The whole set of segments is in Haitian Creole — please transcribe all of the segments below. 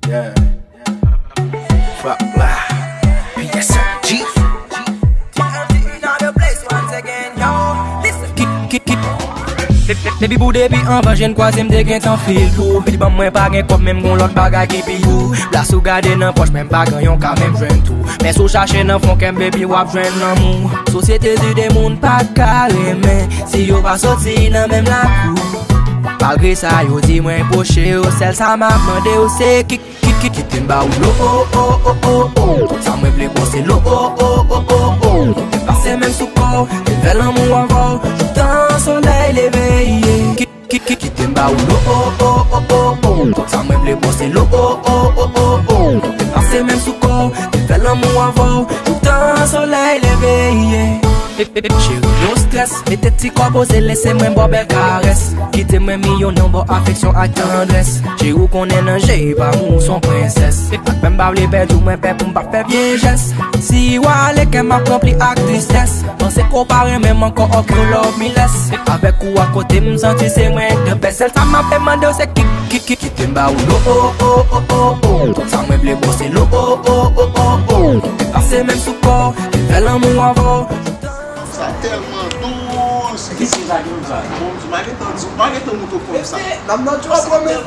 Yeah. Fuck lah. PSG. Depi pou depi anvan jen kwa se mde gen tan fil tou. Piti ban mwen pa gen kop menm gon lot bagay ki pi you. La sou gade nan poch menm pa gen yon ka menm jwen tou. Men sou chache nan fon kem bebi wap jwen nan mou. Sosyete zi de moun pa kare men. Si yo pa soti nan menm la kou. Malgre sa yo di mwen poche yo. Sel sa ma mande yo se kitin ba ou lo oh oh oh oh oh. Sa mwen ple kon se lo oh oh oh oh oh. Te pase menm sou ko. Te vel an mou avou. Joutan soleil l'éveillé. Kitin ba ou lo oh oh oh oh oh. Sa mwen ple kon se lo oh oh oh oh oh. Te pase menm sou ko. Te vel an mou avou. Joutan soleil l'éveillé. Chéri, no stress, mette ti kwa pose lese mwen bo bel kares. Kite mwen milyon nan bo affeksyon ak tendresse. Chéri konen nan jè, pa mou son prinses. Ak pen bavle bedou mwen pe pou mba fe viejes. Si wale kem akompli ak tristesse. Pense kompare men man kon ok you love me less. Avek ou akote msanti se mwen de best. Sel sa ma pe mande se kite mba ou lo oh oh oh oh oh. Sa mwen ple bo se lo oh oh oh oh oh. Te pase men sou ko, te vel an mou avou. Ça tellement douce. Qu'est-ce que ça dit ça? Magueton muito comme ça. Nam nan tu vas promettre.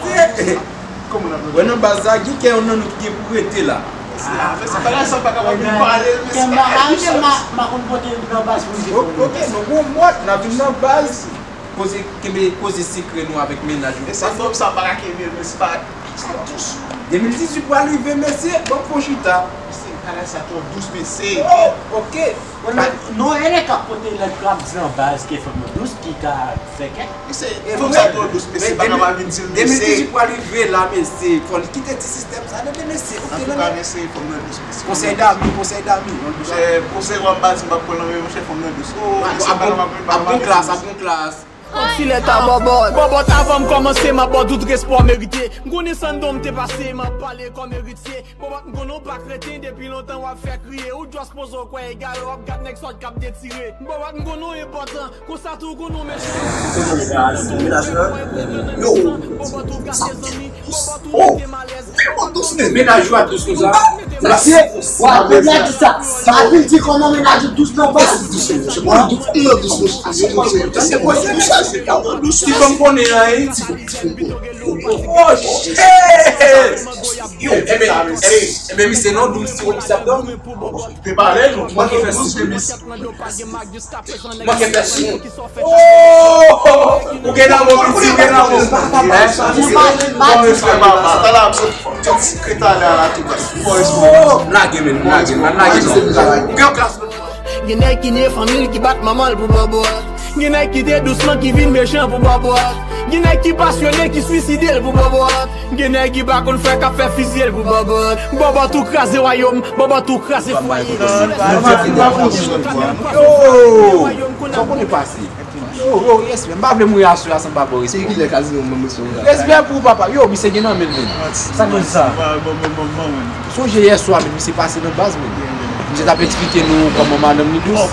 Comment on a? Ouais non bazagi qui on nan qui pour être là. Mais c'est pas là ça pas capable de parler mais c'est ma comporter dans base pour OK, nous moi na vinn dans base causer secret nous avec ménage. c'est comme ça pas mais c'est pas douce. 2018 pour arriver monsieur, bon prochita. Ça trop douce mais c'est OK. Non, elle est capoté la grappe en base qui est forme douce qui a fait que c'est comme ça trop douce mais c'est pas capable de dire 2018 pour arriver là mais c'est faut quitter ce système ça de laisser. OK là mais c'est comme douce. Conseil d'amis. C'est conseil en base pas pour le même chef comme douce. À bon classe. Si l'état bobot. Bobot avant de commencer, ma bonne tout espoir mérité. M'gone sans d'homme t'es passé, m'a parlé comme héritier. Bobot m'gone pas chrétien depuis longtemps, on va faire crier. Ou doit se poser quoi égal, on va gagner next cap détiré. Bobot m'gone important, qu'on ça tout qu'on nous méchant. Ménage à tous comme ça. Merci. Ouais, ménage ça. Ça veut dire qu'on a ménage tous dans base. C'est pas c'est carrément douce. Tu comprends là oh shit. Yo, mais c'est non douce, ça donne. T'es pareil, Moi qui fais ça. Moi qui fais ça. Oh, o que dá bom, o que dá bom. Genè qui né famille qui bat maman pour bobo. Genè qui était doucement qui vit méchant pour bobo. Genè qui passionné qui suicidé pour bobo. Genè qui pas qu'on fait café fusil pour bobo. Bobo tout crasé royaume, bobo tout crasé foyer. Oh, ça qu'on est passé. Oh, yes, mais pas vraiment ya sur ça pas pour C'est qui les casinos même sont là. J'espère pour papa. Yo, mais c'est genan men. Ça donne ça. So j'ai hier soir mais c'est passé dans base mais. J'ai tapé expliquer nous comment madame ni douce.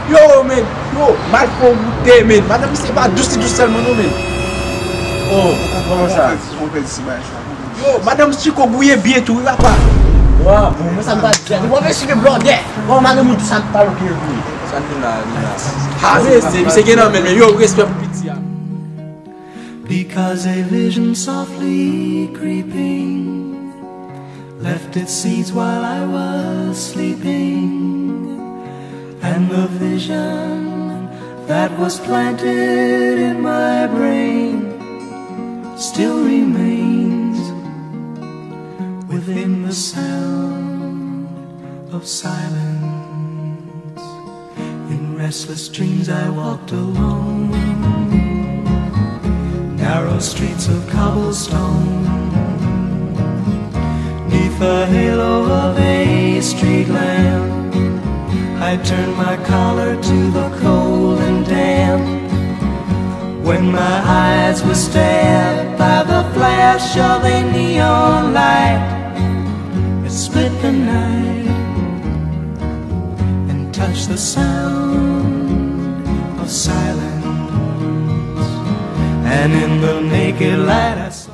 Yo, men. Yo, mal pour goûter men. Madame c'est pas douce seulement non men. Oh, comment ça? Yo, madame Chico bouillé bien tout là pas. Wow, mais ça me va bien. Vous voyez sur le blanc d'air. Bon, madame, ça ne parle plus. Ah, c'est genan men. Yo, respect pour petit. Because a vision softly creeping left its seeds while I was sleeping, and the vision that was planted in my brain still remains within the sound of silence. In restless dreams I walked alone, narrow streets of cobblestone, neath the halo of a street lamp. I turned my collar to the cold and damp. When my eyes were stabbed by the flash of a neon light, it split the night and touched the sound of silence. And in the naked light I saw